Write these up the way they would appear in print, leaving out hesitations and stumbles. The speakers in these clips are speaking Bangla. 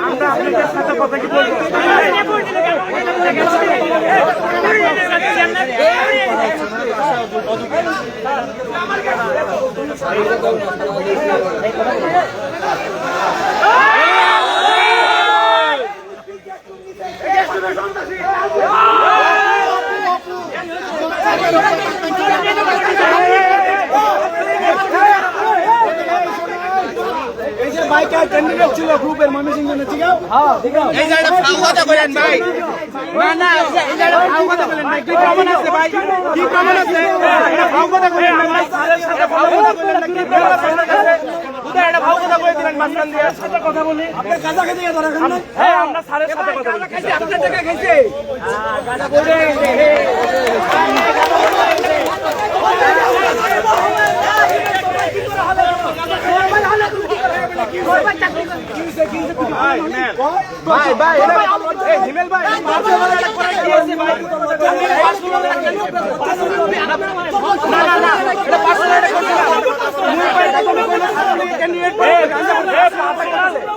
আমরা আপনাদের সাথে কথা কি বলবো? বাইকার ক্যান্ডিডেট ছিল গ্রুপের ময়মনসিংহের ঠিক আছে? হ্যাঁ ঠিক আছে। এই জায়গা ফাউ কথা বলেন ভাই। না এই জায়গা ফাউ কথা বলেন ভাই। কি প্রমাণ আছে ভাই? কি প্রমাণ আছে? এটা ফাউ কথা বলেন ভাই। এটা ফাউ কথা বলেন না কি প্রমাণ আছে? বুঝা এটা ফাউ কথা বলে দিলেন মাঝখান দিয়ে। সাথে কথা বলি। আপনি গাঁজা খেতে গিয়ে ধরা খান না? হ্যাঁ আমরা স্যারের সাথে কথা বলি। খাইছে আপনার জায়গা খাইছে? হ্যাঁ গাঁজা বলে ভাই ভাই এই হিমেল ভাই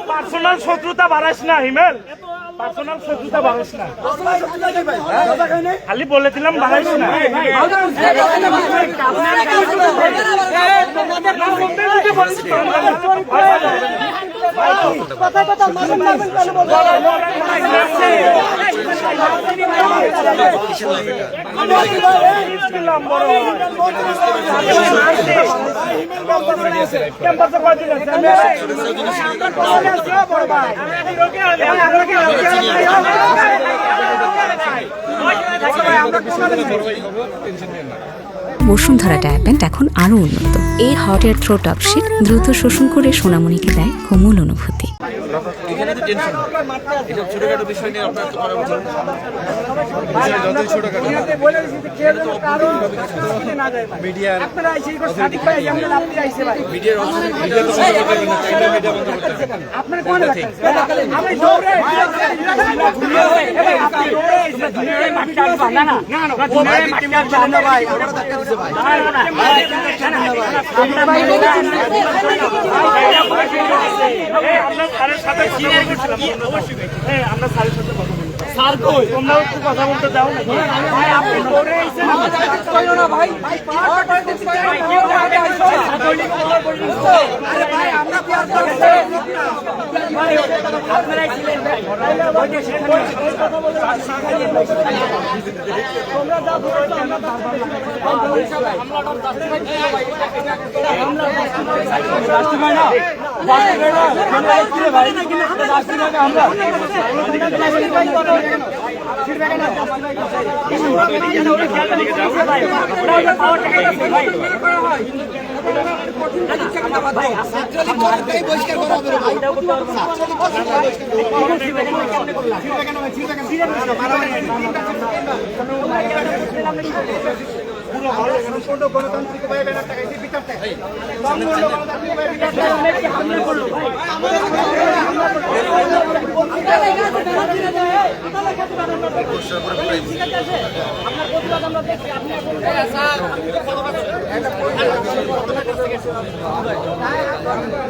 পার্সোনাল শত্রুতা বাড়াস না হিমেল, পার্সোনাল শত্রুতা বাড়াস না, খালি বলে দিলাম বাড়াইস না। বসুন্ধরা ডায়াপেন্ট এখন আরো উন্নত। এই hot air through top sheet দ্রুত শোষণ করে সোনামণিকে দেয় কোমল অনুভূতি। এখানে তো টেনশন এটা ছোটখাটো বিষয় নিয়ে আপনার তো করা উচিত যতই ছোটখাটো মিডিয়ার আমরা স্যারের সাথে কথা বলি। স্যার কই তোমরা একটু কথা বলতে দাও না ভাই, আপনি দৌড়ে এসেছেন না ভাই, আরে ভাই আমরা প্যার করছি ভাই, আপনারাই ছিলেন ভাই, ওই যে সেখানে কথা বলে তোমরা যা বলছো আমরা গণতান্ত্রিক উপায়ে ব্যানার টাকাইছি বিচার চাই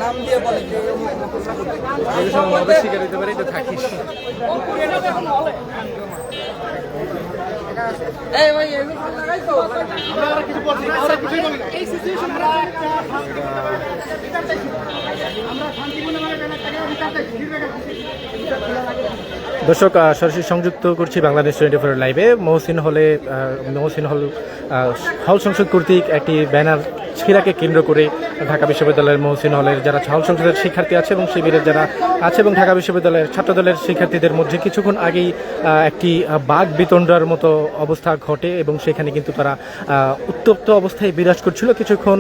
নাম দিয়ে বলে শিকার হইতে পারে তো থাকিস। এই ভাই এগুলো ভালো লাগাইছো আমরা আর কিছু বলছি আমরা কিছুই বলি না এই সিচুয়েশন আমরা শান্তিপূর্ণভাবে ব্যানার টাকা বিচার চাই দর্শক সরাসরি সংযুক্ত করছি বাংলাদেশ 24 লাইভে। মহসিন হল হল সংসদ কর্তৃক একটি ব্যানার ছিঁড়াকে কেন্দ্র করে ঢাকা বিশ্ববিদ্যালয়ের মহসিন হলের যারা হল সংসদের শিক্ষার্থী আছে এবং শিবিরের যারা আছে এবং ঢাকা বিশ্ববিদ্যালয়ের ছাত্রদলের শিক্ষার্থীদের মধ্যে কিছুক্ষণ আগেই একটি বাঘ বিতণ্ডার মতো অবস্থা ঘটে এবং সেখানে কিন্তু তারা উত্তপ্ত অবস্থায় বিরাজ করছিল। কিছুক্ষণ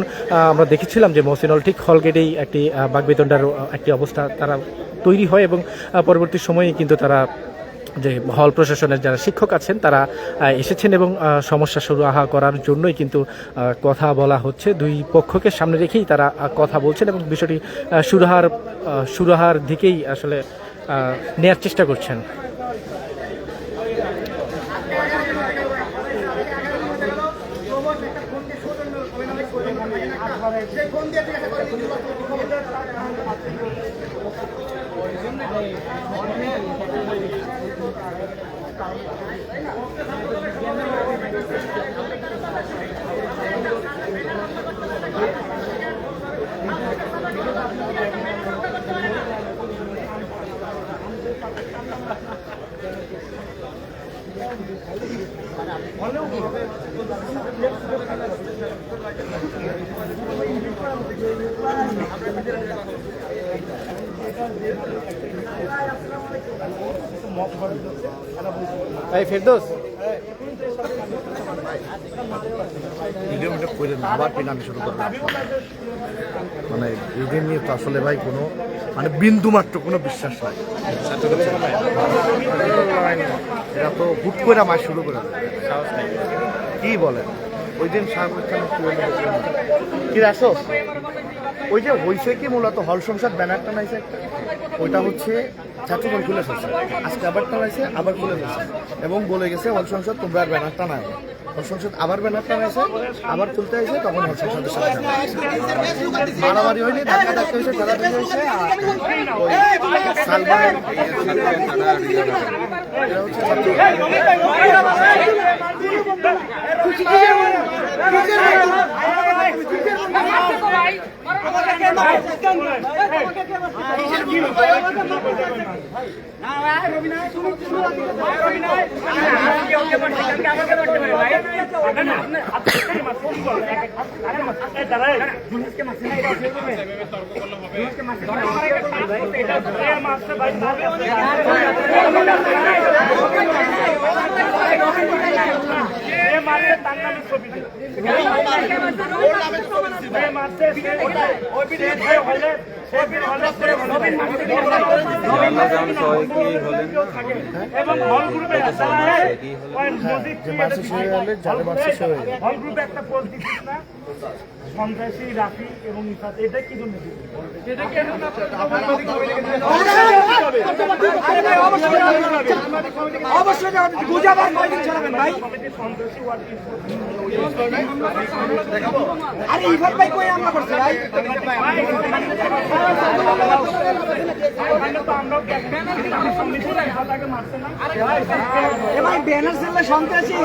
আমরা দেখেছিলাম যে মহসিন হল ঠিক হলগেটেই একটি বাঘ বিতণ্ডার একটি অবস্থা তারা তৈরি হয় এবং পরবর্তী সময়ে কিন্তু তারা যে হল প্রশাসনের যারা শিক্ষক আছেন তারা এসেছেন এবং সমস্যা সুরাহা করার জন্যই কিন্তু কথা বলা হচ্ছে। দুই পক্ষকে সামনে রেখেই তারা কথা বলছেন এবং বিষয়টি সুরাহার দিকেই আসলে নেয়ার চেষ্টা করছেন। এই ফেরদৌস ভিডিওটা করে আবার পেনাল্টি শুরু করবে মানে এদের নিয়ে তো আসলে ভাই কোনো মানে বিন্দু মাত্র কোনো বিশ্বাস নাই এরা তো হুট করে মাছ শুরু করে কি বলেন ওই দিন শাহরুখ খান কি আসো ওই যে হয়েছে কি মূলত হল সংসার ব্যানারটা নাইছে একটা ওইটা হচ্ছে ছাত্রগণ খুলে ফেলছে আজকে আবার টানাইছে আবার খুলে ফেলছে এবং বলে গেছে হল সংসদ তোমরা আর ব্যানার টানায় হল সংসদ আবার ব্যানার টানাইছে আবার খুলতে হয়েছে তখন হল সংসদের সাথে মারামারি হয়নি ধাক্কা ধাক্কা হয়েছে খেলাধুলি হয়েছে সালমান এবং হল গ্রুপে একটা পোস্ট দিচ্ছিস না সন্ত্রাসী রাফি এবং ইফাত এটা কি জন্য ব্যানার ছেলে সন্ত্রাসী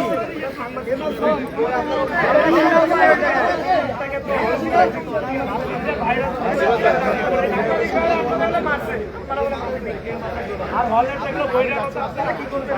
আর হলে যেগুলো বইরা কি করতে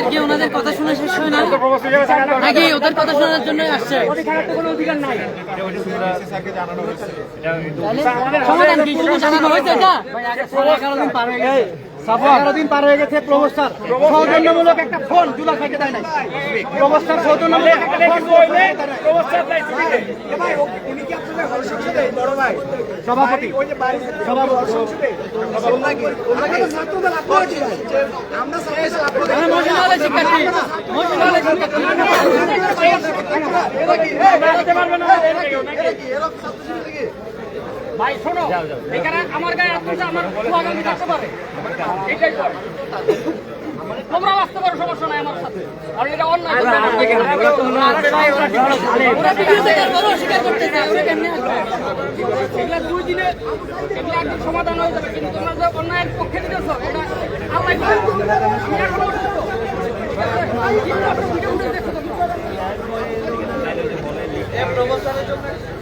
কি ওনাদের কথা শুনে শেষ হয় না নাকি ওদের কথা শোনার জন্য আসছে কোনো অধিকার নাই সমাধান কি শুধু জানানো হয়েছে এটা 11 দিন পার হয়ে গেছে 11 দিন পার হয়ে গেছে প্রবস্থার সৌজন্যমূলক একটা ফোন জুলা থেকে দেয় নাই প্রবস্থার সৌজন্যমূলক একটা ফোন সভাপতি মহিলা শিক্ষার্থী মহিলা শিক্ষার্থী ভাই শোনো এখানে আমার গায়ে আসছে আমার আগামী থাকতে পারে এটাই তো তোমরা আসতে পারো সমস্যা নাই আমার সাথে আর এটা অন্যায় ওরা ভিডিও থেকে বড় স্বীকার করতে চায় ওরা কেমনে এগুলা 2 দিনে এগুলা একদম সমাধান হয়ে যাবে কিন্তু তোমরা যে অন্যায়ের পক্ষে দিতেছো এটা আল্লাহ আমি এখনো অসুস্থ ভিডিও দেখো প্রবস্থানের জন্য